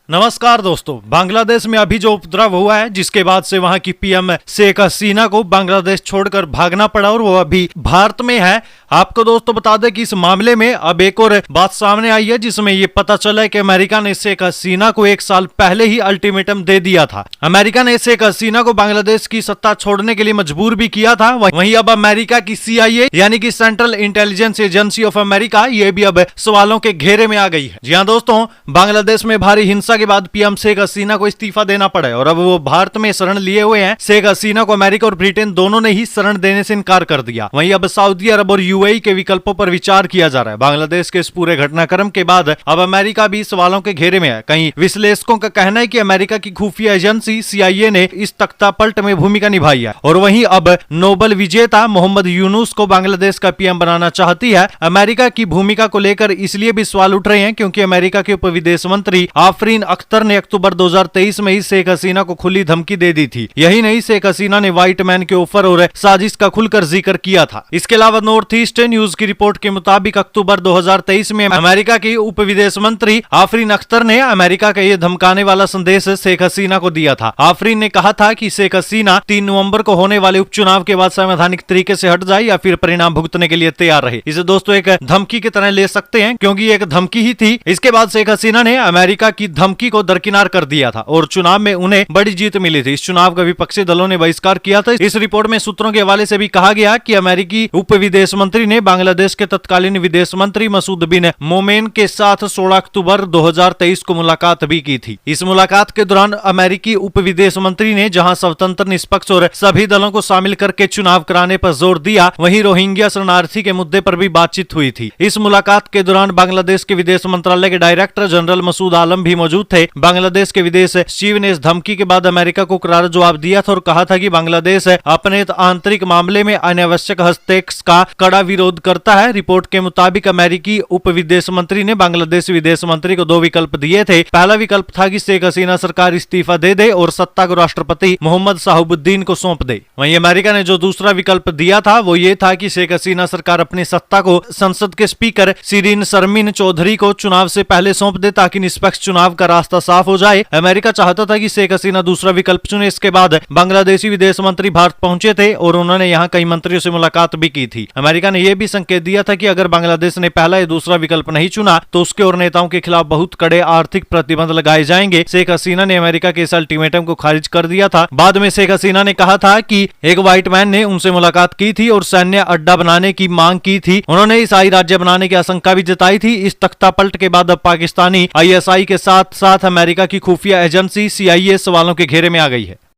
नमस्कार दोस्तों, बांग्लादेश में अभी जो उपद्रव हुआ है जिसके बाद से वहां की पीएम शेख हसीना को बांग्लादेश छोड़कर भागना पड़ा और वो अभी भारत में है। आपको दोस्तों बता दें कि इस मामले में अब एक और बात सामने आई है जिसमें ये पता चला है कि अमेरिका ने शेख हसीना को 1 साल पहले ही अल्टीमेटम दे दिया था। अमेरिका ने शेख हसीना को बांग्लादेश की सत्ता छोड़ने के लिए मजबूर भी किया था। वहीं अब अमेरिका की CIA यानी कि central intelligence agency of America ये भी अब सवालों के घेरे में आ गई है। जी हाँ दोस्तों, बांग्लादेश में भारी हिंसा के बाद पीएम शेख हसीना को इस्तीफा देना पड़ा है और अब वो भारत में शरण लिए हुए हैं। शेख हसीना को अमेरिका और ब्रिटेन दोनों ने ही शरण देने से इनकार कर दिया। वहीं अब सऊदी अरब और UAE के विकल्पों पर विचार किया जा रहा है। बांग्लादेश के इस पूरे घटनाक्रम के बाद अब अमेरिका भी सवालों के घेरे में है। कई विश्लेषकों का कहना है कि अमेरिका की खुफिया एजेंसी CIA ने इस तख्तापलट में भूमिका निभाई है और वहीं अब नोबेल विजेता मोहम्मद यूनुस को बांग्लादेश का पीएम बनाना चाहती है। अमेरिका की भूमिका को लेकर इसलिए भी सवाल उठ रहे हैं क्योंकि अमेरिका के उप विदेश मंत्री आफरीन अख्तर ने अक्टूबर 2023 में ही शेख हसीना को खुली धमकी दे दी थी। यही नहीं, शेख हसीना ने व्हाइट मैन के ऑफर और साजिश का खुलकर जिक्र किया था। इसके अलावा नॉर्थ ईस्ट न्यूज की रिपोर्ट के मुताबिक अक्टूबर 2023 में अमेरिका की उप विदेश मंत्री आफरीन अख्तर ने अमेरिका का ये धमकाने वाला संदेश शेख हसीना को दिया था। आफरीन ने कहा था कि शेख हसीना 3 नवंबर को होने वाले उपचुनाव के बाद संवैधानिक तरीके से हट जाए या फिर परिणाम भुगतने के लिए तैयार रहे। इसे दोस्तों एक धमकी की तरह ले सकते हैं क्योंकि एक धमकी ही थी। इसके बाद शेख हसीना ने अमेरिका की धमकी को दरकिनार कर दिया था और चुनाव में उन्हें बड़ी जीत मिली थी। इस चुनाव का विपक्षी दलों ने बहिष्कार किया था। इस रिपोर्ट में सूत्रों के हवाले से भी कहा गया कि अमेरिकी उप विदेश मंत्री ने बांग्लादेश के तत्कालीन विदेश मंत्री मसूद बिन मोमेन के साथ 16 अक्टूबर 2023 को मुलाकात भी की थी। इस मुलाकात के दौरान अमेरिकी उप विदेश मंत्री ने जहां स्वतंत्र, निष्पक्ष और सभी दलों को शामिल करके चुनाव कराने पर जोर दिया, वहीं रोहिंग्या शरणार्थी के मुद्दे पर भी बातचीत हुई थी। इस मुलाकात के दौरान बांग्लादेश के विदेश मंत्रालय के डायरेक्टर जनरल मसूद आलम भी मौजूद थे। बांग्लादेश के विदेश सचिव ने इस धमकी के बाद अमेरिका को करारा जवाब दिया था और कहा था कि बांग्लादेश अपने आंतरिक मामले में अनावश्यक हस्तक्षेप का कड़ा विरोध करता है। रिपोर्ट के मुताबिक अमेरिकी उप विदेश मंत्री ने बांग्लादेश विदेश मंत्री को 2 विकल्प दिए थे। पहला विकल्प था कि शेख हसीना सरकार इस्तीफा दे दे और सत्ता को राष्ट्रपति मोहम्मद शाहबुद्दीन को सौंप दे। वहीं अमेरिका ने जो दूसरा विकल्प दिया था वो ये था कि शेख हसीना सरकार अपनी सत्ता को संसद के स्पीकर शिरीन शर्मीन चौधरी को चुनाव से पहले सौंप दे ताकि निष्पक्ष चुनाव का रास्ता साफ हो जाए। अमेरिका चाहता था कि शेख हसीना दूसरा विकल्प चुने। इसके बाद बांग्लादेशी विदेश मंत्री भारत पहुंचे थे और उन्होंने यहां कई मंत्रियों से मुलाकात भी की थी। अमेरिका ने यह भी संकेत दिया था कि अगर बांग्लादेश ने पहला या दूसरा विकल्प नहीं चुना तो उसके और नेताओं के खिलाफ बहुत कड़े आर्थिक प्रतिबंध लगाए जाएंगे। शेख हसीना ने अमेरिका के इस अल्टीमेटम को खारिज कर दिया था। बाद में शेख हसीना ने कहा था कि एक व्हाइट मैन ने उनसे मुलाकात की थी और सैन्य अड्डा बनाने की मांग की थी। उन्होंने ईसाई राज्य बनाने की आशंका भी जताई थी। इस तख्तापलट के बाद अब पाकिस्तानी ISI के साथ साथ अमेरिका की खुफिया एजेंसी CIA सवालों के घेरे में आ गई है।